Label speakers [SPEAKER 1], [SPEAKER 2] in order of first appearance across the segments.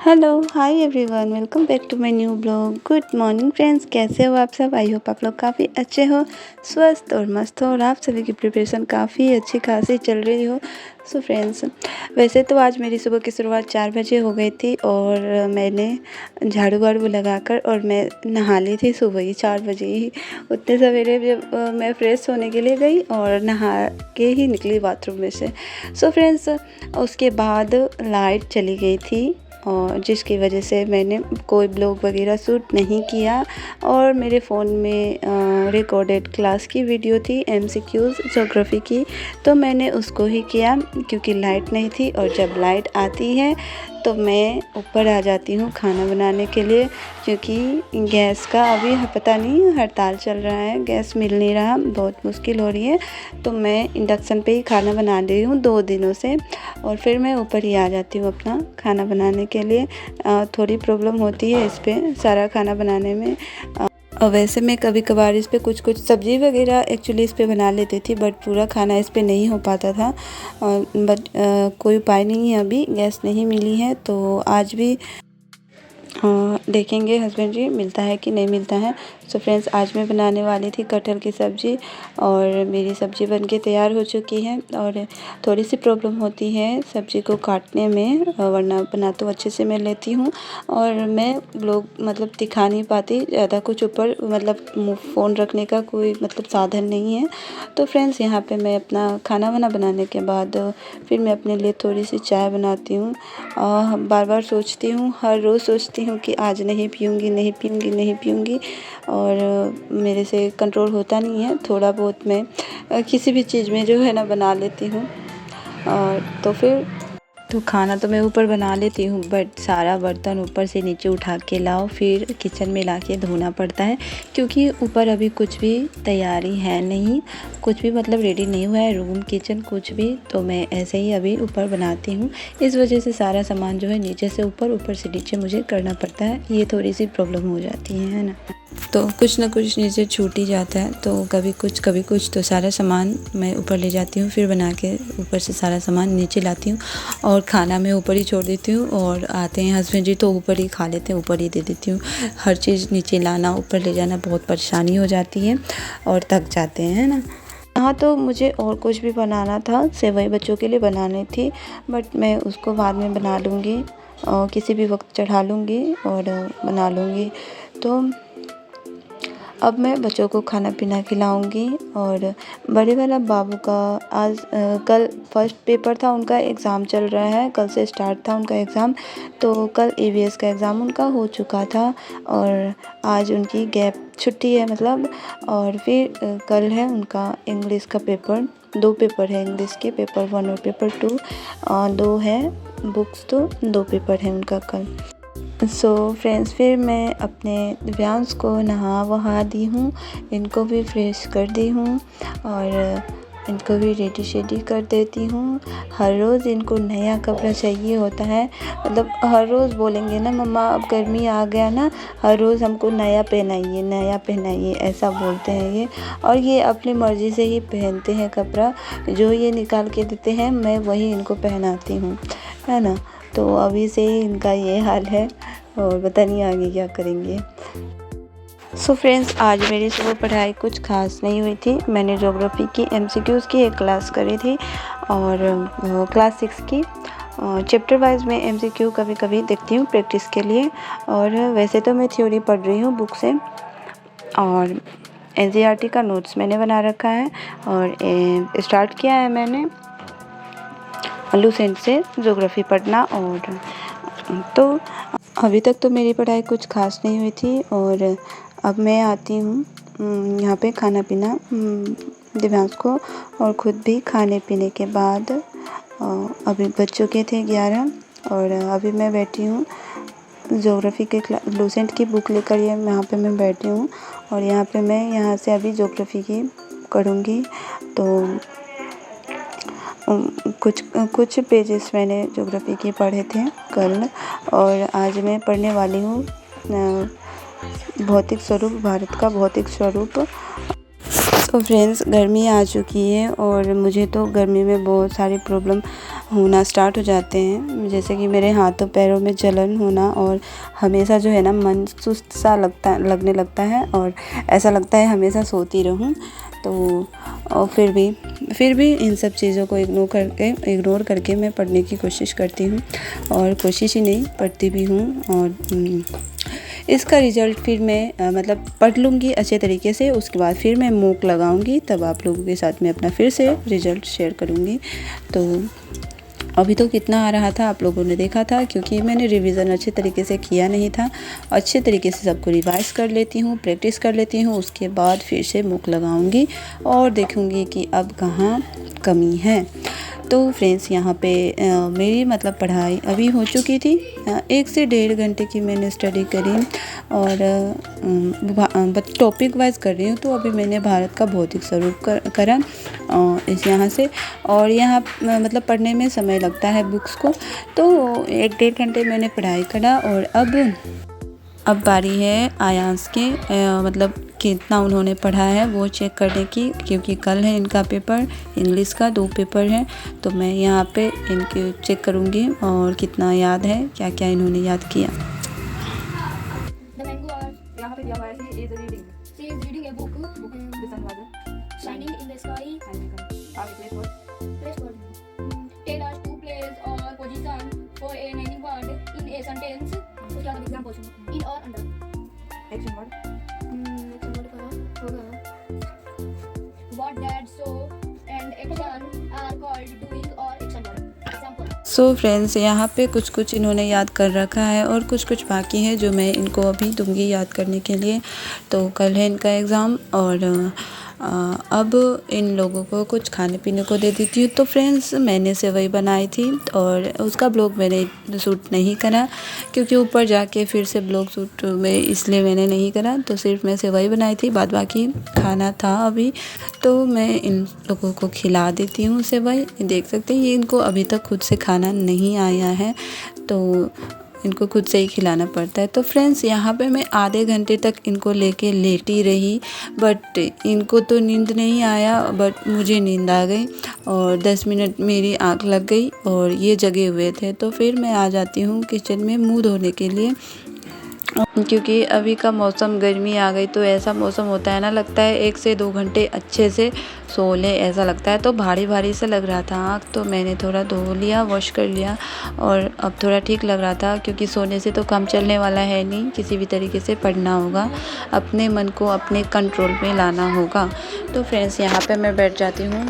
[SPEAKER 1] Hello hi everyone, welcome back to my new blog. Good morning friends, कैसे हो आप सब? आई होप आप लोग काफ़ी अच्छे हो, स्वस्थ और मस्त हो और आप सभी की प्रिपरेशन काफ़ी अच्छी खासी चल रही हो। सो फ्रेंड्स, वैसे तो आज मेरी सुबह की शुरुआत 4 बजे हो गई थी और मैंने झाड़ू वाड़ू लगाकर और मैं नहा ली थी सुबह ही 4 बजे ही। उतने सवेरे जब मैं फ्रेश होने के लिए गई और नहा के ही निकली बाथरूम में से। सो फ्रेंड्स, उसके बाद लाइट चली गई थी और जिसकी वजह से मैंने कोई ब्लॉग वगैरह शूट नहीं किया और मेरे फ़ोन में रिकॉर्डेड क्लास की वीडियो थी MCQs ज्योग्राफी की, तो मैंने उसको ही किया क्योंकि लाइट नहीं थी। और जब लाइट आती है तो मैं ऊपर आ जाती हूँ खाना बनाने के लिए, क्योंकि गैस का अभी पता नहीं हड़ताल चल रहा है, गैस मिल नहीं रहा, बहुत मुश्किल हो रही है। तो मैं इंडक्शन पे ही खाना बना रही हूँ 2 दिनों से और फिर मैं ऊपर ही आ जाती हूँ अपना खाना बनाने के लिए। थोड़ी प्रॉब्लम होती है इस पे सारा खाना बनाने में। और वैसे मैं कभी कभार इस पे कुछ सब्ज़ी वगैरह एक्चुअली इस पे बना लेती थी, बट पूरा खाना इस पे नहीं हो पाता था। बट कोई उपाय नहीं है, अभी गैस नहीं मिली है तो आज भी देखेंगे हस्बैंड जी मिलता है कि नहीं मिलता है। सो फ्रेंड्स, आज मैं बनाने वाली थी कटहल की सब्ज़ी और मेरी सब्ज़ी बनके तैयार हो चुकी है। और थोड़ी सी प्रॉब्लम होती है सब्ज़ी को काटने में, वरना बना तो अच्छे से मैं लेती हूँ और मैं लोग मतलब दिखा नहीं पाती ज़्यादा कुछ ऊपर, मतलब फ़ोन रखने का कोई मतलब साधन नहीं है। तो फ्रेंड्स, यहाँ पे मैं अपना खाना वाना बनाने के बाद फिर मैं अपने लिए थोड़ी सी चाय बनाती हूँ। बार बार सोचती हूँ, हर रोज़ सोचती हूँ कि आज नहीं पीऊँगी और मेरे से कंट्रोल होता नहीं है। थोड़ा बहुत मैं किसी भी चीज़ में जो है ना बना लेती हूँ। और तो फिर खाना तो मैं ऊपर बना लेती हूँ, बट सारा बर्तन ऊपर से नीचे उठा के लाओ फिर किचन में लाके धोना पड़ता है, क्योंकि ऊपर अभी कुछ भी तैयारी है नहीं, कुछ भी मतलब रेडी नहीं हुआ है, रूम किचन कुछ भी। तो मैं ऐसे ही अभी ऊपर बनाती हूँ, इस वजह से सारा सामान जो है नीचे से ऊपर, ऊपर से नीचे मुझे करना पड़ता है। ये थोड़ी सी प्रॉब्लम हो जाती है ना, तो कुछ ना कुछ नीचे छूट ही जाता है। तो कभी कुछ तो सारा सामान मैं ऊपर ले जाती हूँ, फिर बना के ऊपर से सारा सामान नीचे लाती हूँ और खाना मैं ऊपर ही छोड़ देती हूँ। और आते हैं हस्बैंड जी तो ऊपर ही खा लेते हैं, ऊपर ही दे देती हूँ। हर चीज़ नीचे लाना ऊपर ले जाना बहुत परेशानी हो जाती है और थक जाते हैं ना। हाँ, तो मुझे और कुछ भी बनाना था, सेवई बच्चों के लिए बनानी थी, बट मैं उसको बाद में बना लूँगी और किसी भी वक्त चढ़ा लूँगी और बना लूँगी। तो अब मैं बच्चों को खाना पीना खिलाऊंगी। और बड़े वाला बाबू का आज कल फर्स्ट पेपर था, उनका एग्ज़ाम चल रहा है, कल से स्टार्ट था उनका एग्ज़ाम। तो कल EVS का एग्ज़ाम उनका हो चुका था और आज उनकी गैप छुट्टी है मतलब। और फिर कल है उनका इंग्लिश का पेपर, 2 पेपर है इंग्लिश के, पेपर 1 और पेपर 2, 2 है बुक्स, तो 2 पेपर है उनका कल। सो फ्रेंड्स, फिर मैं अपने दिव्यांश को नहा वहा दी हूँ, इनको भी फ्रेश कर दी हूँ और इनको भी रेडी शेडी कर देती हूँ। हर रोज़ इनको नया कपड़ा चाहिए होता है, मतलब हर रोज़ बोलेंगे ना मम्मा अब गर्मी आ गया ना, हर रोज़ हमको नया पहनाइए, ऐसा बोलते हैं ये। और ये अपनी मर्ज़ी से ही पहनते हैं कपड़ा, जो ये निकाल के देते हैं मैं वही इनको पहनाती हूँ, है ना। तो अभी से ही इनका ये हाल है और पता नहीं आगे क्या करेंगे। सो फ्रेंड्स, आज मेरी सुबह पढ़ाई कुछ खास नहीं हुई थी। मैंने ज्योग्राफी की MCQs की एक क्लास करी थी और क्लास 6 की चैप्टर वाइज मैं MCQ कभी कभी देखती हूँ प्रैक्टिस के लिए। और वैसे तो मैं थ्योरी पढ़ रही हूँ बुक से और NCERT का नोट्स मैंने बना रखा है और स्टार्ट किया है मैंने लूसेंट से ज्योग्राफी पढ़ना। और तो अभी तक तो मेरी पढ़ाई कुछ खास नहीं हुई थी और अब मैं आती हूँ यहाँ पे खाना पीना दिव्यांश को और ख़ुद भी खाने पीने के बाद अभी बज चुके थे 11 और अभी मैं बैठी हूँ ज्योग्राफी के लूसेंट की बुक लेकर यहाँ पे मैं बैठी हूँ और यहाँ पे मैं यहाँ से अभी ज्योग्राफी की करूँगी। तो कुछ पेजेस मैंने ज्योग्राफी के पढ़े थे कल और आज मैं पढ़ने वाली हूँ भौतिक स्वरूप, भारत का भौतिक स्वरूप। तो फ्रेंड्स, गर्मी आ चुकी है और मुझे तो गर्मी में बहुत सारी प्रॉब्लम होना स्टार्ट हो जाते हैं, जैसे कि मेरे हाथों पैरों में जलन होना और हमेशा जो है ना मन सुस्त सा लगने लगता है और ऐसा लगता है हमेशा सोती रहूं। तो और फिर भी इन सब चीज़ों को इग्नोर करके मैं पढ़ने की कोशिश करती हूँ और कोशिश ही नहीं पढ़ती भी हूँ। और इसका रिज़ल्ट फिर मैं मतलब पढ़ लूँगी अच्छे तरीके से, उसके बाद फिर मैं मूक लगाऊँगी, तब आप लोगों के साथ में अपना फिर से रिज़ल्ट शेयर करूँगी। तो अभी तो कितना आ रहा था आप लोगों ने देखा था, क्योंकि मैंने रिवीज़न अच्छे तरीके से किया नहीं था। अच्छे तरीके से सबको रिवाइज़ कर लेती हूँ, प्रैक्टिस कर लेती हूँ, उसके बाद फिर से मूक लगाऊंगी और देखूंगी कि अब कहाँ कमी है। तो फ्रेंड्स यहाँ पे मेरी मतलब पढ़ाई अभी हो चुकी थी। 1 से 1.5 घंटे की मैंने स्टडी करी और टॉपिक वाइज कर रही हूँ। तो अभी मैंने भारत का भौतिक स्वरूप करा इस यहाँ से, और यहाँ मतलब पढ़ने में समय लगता है बुक्स को, तो 1-1.5 घंटे मैंने पढ़ाई करा। और अब बारी है आयांश के मतलब कितना उन्होंने पढ़ा है वो चेक करने की, क्योंकि कल है इनका पेपर, इंग्लिश का 2 पेपर है। तो मैं यहाँ पे इनके चेक करूँगी और कितना याद है, क्या क्या इन्होंने याद किया। यहाँ पे दिया हुआ है she is reading a book the sun was shining in the sky and place word tell us to place और position for a naming word in a sentence. तो क्या एग्जांपल पूछूं, इन और अंडर एक्शन वर्ड का होगा what that so and action are called doing और action word. So friends यहाँ पे कुछ इन्होंने याद कर रखा है और कुछ बाकी है जो मैं इनको अभी दूंगी याद करने के लिए। तो कल है इनका एग्ज़ाम और अब इन लोगों को कुछ खाने पीने को दे देती हूँ। तो फ्रेंड्स मैंने सेवई बनाई थी और उसका ब्लॉग मैंने शूट नहीं करा, क्योंकि ऊपर जाके फिर से ब्लॉग शूट में इसलिए मैंने नहीं करा। तो सिर्फ मैं सेवई बनाई थी, बाद बाकी खाना था अभी, तो मैं इन लोगों को खिला देती हूँ सेवई। देख सकते हैं ये इनको अभी तक खुद से खाना नहीं आया है, तो इनको खुद से ही खिलाना पड़ता है। तो फ्रेंड्स यहाँ पे मैं आधे घंटे तक इनको लेके लेटी रही, बट इनको तो नींद नहीं आया, बट मुझे नींद आ गई और 10 मिनट मेरी आँख लग गई और ये जगे हुए थे। तो फिर मैं आ जाती हूँ किचन में मुँह धोने के लिए, क्योंकि अभी का मौसम गर्मी आ गई, तो ऐसा मौसम होता है ना, लगता है 1 से 2 घंटे अच्छे से सो लें ऐसा लगता है। तो भारी से लग रहा था आँख, तो मैंने थोड़ा धो लिया, वॉश कर लिया और अब थोड़ा ठीक लग रहा था, क्योंकि सोने से तो काम चलने वाला है नहीं, किसी भी तरीके से पढ़ना होगा, अपने मन को अपने कंट्रोल में लाना होगा। तो फ्रेंड्स यहाँ पे मैं बैठ जाती हूँ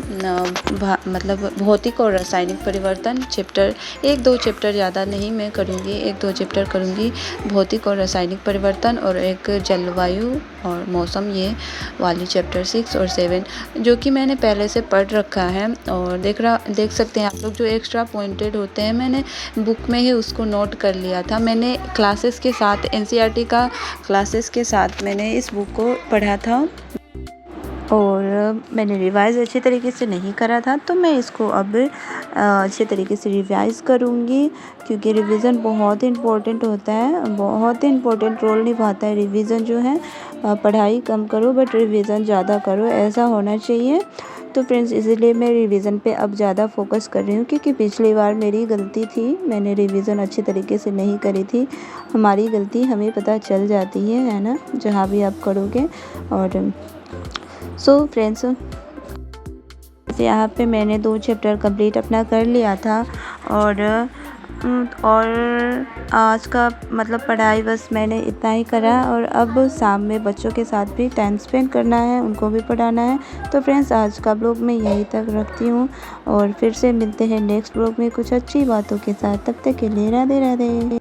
[SPEAKER 1] मतलब भौतिक और रासायनिक परिवर्तन चैप्टर 1-2 चैप्टर ज़्यादा नहीं मैं करूँगी, 1-2 चैप्टर करूँगी भौतिक और रासायनिक परिवर्तन और एक जलवायु और मौसम, ये वाली चैप्टर 6 और 7 जो कि मैंने पहले से पढ़ रखा है। और देख सकते हैं आप लोग जो एक्स्ट्रा पॉइंटेड होते हैं, मैंने बुक में ही उसको नोट कर लिया था। मैंने क्लासेस के साथ एनसीईआरटी का क्लासेस के साथ मैंने इस बुक को पढ़ा था और मैंने रिवाइज़ अच्छे तरीके से नहीं करा था, तो मैं इसको अब अच्छे तरीके से रिवाइज़ करूँगी, क्योंकि रिवीजन बहुत इम्पोर्टेंट होता है, बहुत ही इम्पोर्टेंट रोल निभाता है रिवीजन जो है। पढ़ाई कम करो बट रिवीजन ज़्यादा करो, ऐसा होना चाहिए। तो फ्रेंड्स इसलिए मैं रिवीजन पे अब ज़्यादा फोकस कर रही हूँ, क्योंकि पिछली बार मेरी गलती थी, मैंने रिवीजन अच्छे तरीके से नहीं करी थी। हमारी गलती हमें पता चल जाती है ना, जहाँ भी आप करोगे। और सो फ्रेंड्स यहाँ पे मैंने 2 चैप्टर कंप्लीट अपना कर लिया था और आज का मतलब पढ़ाई बस मैंने इतना ही करा। और अब शाम में बच्चों के साथ भी टाइम स्पेंड करना है, उनको भी पढ़ाना है। तो फ्रेंड्स आज का ब्लॉग मैं यहीं तक रखती हूँ और फिर से मिलते हैं नेक्स्ट ब्लॉग में कुछ अच्छी बातों के साथ। तब तक के लिए राधे राधे।